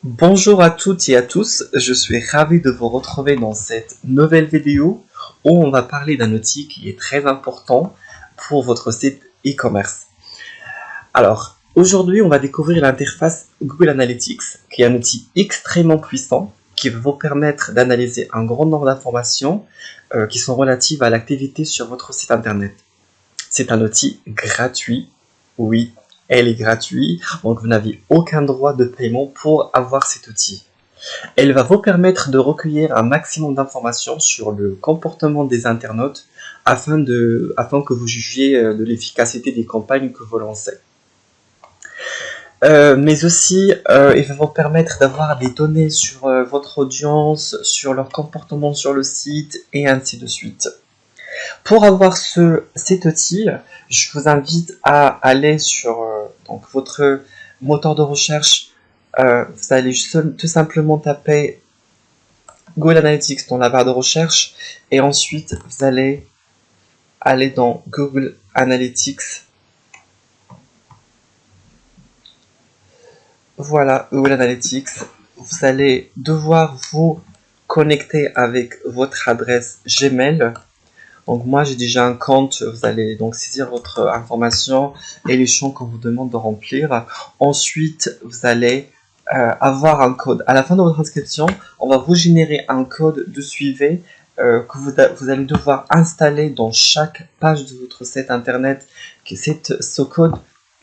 Bonjour à toutes et à tous, je suis ravi de vous retrouver dans cette nouvelle vidéo où on va parler d'un outil qui est très important pour votre site e-commerce. Alors, aujourd'hui on va découvrir l'interface Google Analytics qui est un outil extrêmement puissant qui va vous permettre d'analyser un grand nombre d'informations qui sont relatives à l'activité sur votre site internet. C'est un outil gratuit, oui, elle est gratuite, donc vous n'avez aucun droit de paiement pour avoir cet outil. Elle va vous permettre de recueillir un maximum d'informations sur le comportement des internautes afin que vous jugiez de l'efficacité des campagnes que vous lancez. Mais aussi, il va vous permettre d'avoir des données sur votre audience, sur leur comportement sur le site et ainsi de suite. Pour avoir cet outil, je vous invite à aller sur donc votre moteur de recherche. Vous allez tout simplement taper Google Analytics dans la barre de recherche et ensuite vous allez aller dans Google Analytics. Voilà, Google Analytics. Vous allez devoir vous connecter avec votre adresse Gmail. Donc moi j'ai déjà un compte, vous allez donc saisir votre information et les champs qu'on vous demande de remplir. Ensuite, vous allez avoir un code. À la fin de votre inscription, on va vous générer un code de suivi que vous allez devoir installer dans chaque page de votre site internet. Ce code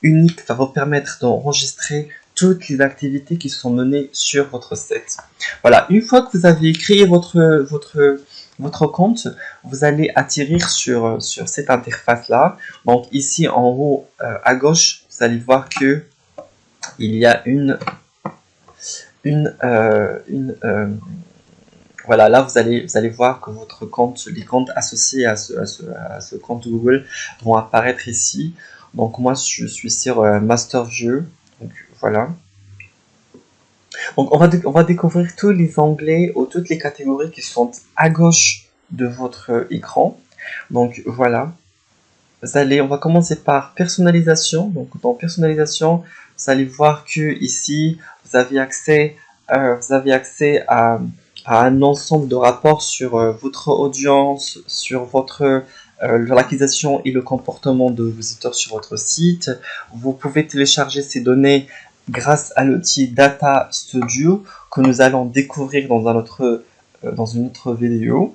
unique va vous permettre d'enregistrer toutes les activités qui sont menées sur votre site. Voilà, une fois que vous avez créé votre compte, vous allez atterrir sur cette interface-là. Donc ici en haut à gauche, vous allez voir que il y a voilà, là vous allez voir que votre compte, les comptes associés à ce compte Google vont apparaître ici. Donc moi je suis sur Master View. Donc voilà. Donc on va découvrir tous les onglets ou toutes les catégories qui sont à gauche de votre écran. Donc voilà. On va commencer par personnalisation. Donc dans personnalisation, vous allez voir que ici vous avez accès à un ensemble de rapports sur votre audience, sur l'acquisition et le comportement de visiteurs sur votre site. Vous pouvez télécharger ces données grâce à l'outil Data Studio que nous allons découvrir dans une autre vidéo.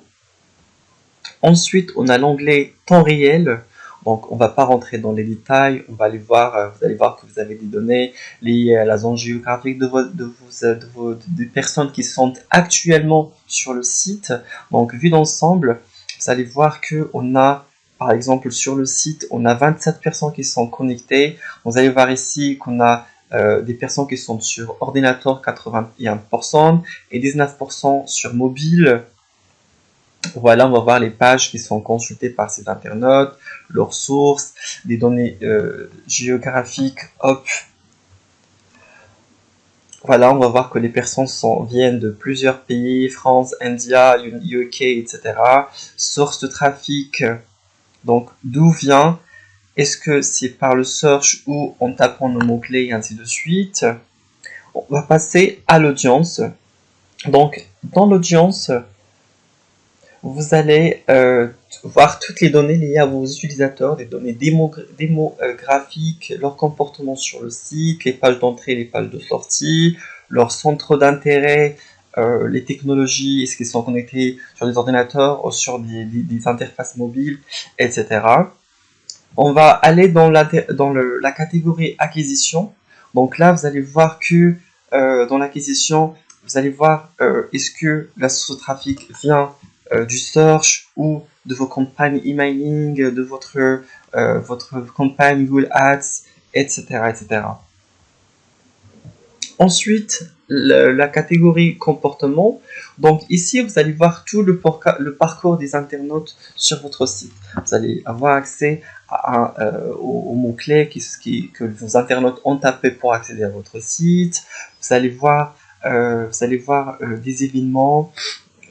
Ensuite, on a l'onglet temps réel. Donc, on ne va pas rentrer dans les détails. On va aller voir, vous allez voir que vous avez des données liées à la zone géographique des personnes qui sont actuellement sur le site. Donc, vu d'ensemble, vous allez voir que on a, par exemple, sur le site, on a 27 personnes qui sont connectées. Vous allez voir ici qu'on a des personnes qui sont sur ordinateur, 81%, et 19% sur mobile. Voilà, on va voir les pages qui sont consultées par ces internautes, leurs sources, des données géographiques, hop. Voilà, on va voir que les personnes viennent de plusieurs pays, France, India, UK, etc. Source de trafic, donc d'où vient, est-ce que c'est par le search ou en tapant nos mots-clés et ainsi de suite. On va passer à l'audience. Donc, dans l'audience, vous allez voir toutes les données liées à vos utilisateurs, des données démographiques, leur comportement sur le site, les pages d'entrée, les pages de sortie, leur centre d'intérêt, les technologies, est-ce qu'ils sont connectés sur des ordinateurs ou sur des interfaces mobiles, etc. On va aller dans la catégorie acquisition. Donc là, vous allez voir que dans l'acquisition, vous allez voir est-ce que la source de trafic vient du search ou de vos campagnes emailing, de votre campagne Google Ads, etc. etc. Ensuite, la catégorie comportement. Donc ici, vous allez voir tout le parcours des internautes sur votre site. Vous allez avoir accès aux mots-clés que vos internautes ont tapé pour accéder à votre site. Vous allez voir, des événements.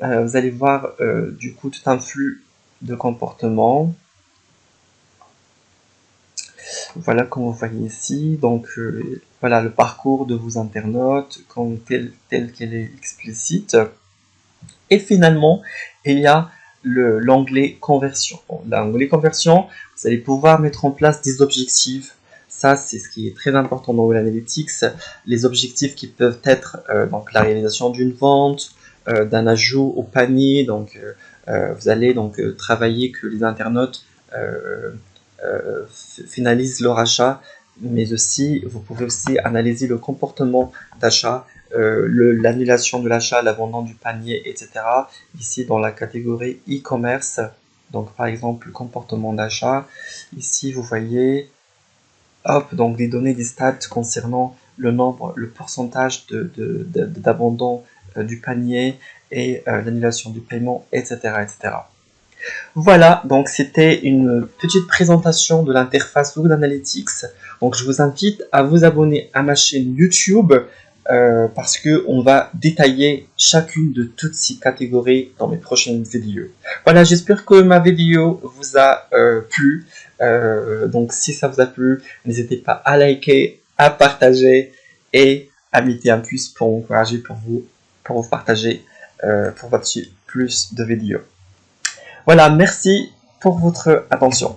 Vous allez voir du coup tout un flux de comportement. Voilà, comme vous voyez ici, donc voilà le parcours de vos internautes comme tel qu'elle est explicite. Et finalement, il y a l'onglet conversion. L'onglet conversion, vous allez pouvoir mettre en place des objectifs. Ça, c'est ce qui est très important dans Google Analytics. Les objectifs qui peuvent être donc la réalisation d'une vente, d'un ajout au panier. Donc, vous allez donc travailler que les internautes finalisent leur achat, mais aussi vous pouvez aussi analyser le comportement d'achat, l'annulation de l'achat, l'abandon du panier, etc. Ici dans la catégorie e-commerce, donc par exemple le comportement d'achat. Ici vous voyez, hop, donc des données, des stats concernant le nombre, le pourcentage d'abandon du panier et l'annulation du paiement, etc., etc. Voilà, donc c'était une petite présentation de l'interface Google Analytics. Donc je vous invite à vous abonner à ma chaîne YouTube parce que on va détailler chacune de toutes ces catégories dans mes prochaines vidéos. Voilà, j'espère que ma vidéo vous a plu. Donc si ça vous a plu, n'hésitez pas à liker, à partager et à mettre un pouce pour encourager pour vous partager pour voir plus de vidéos. Voilà, merci pour votre attention.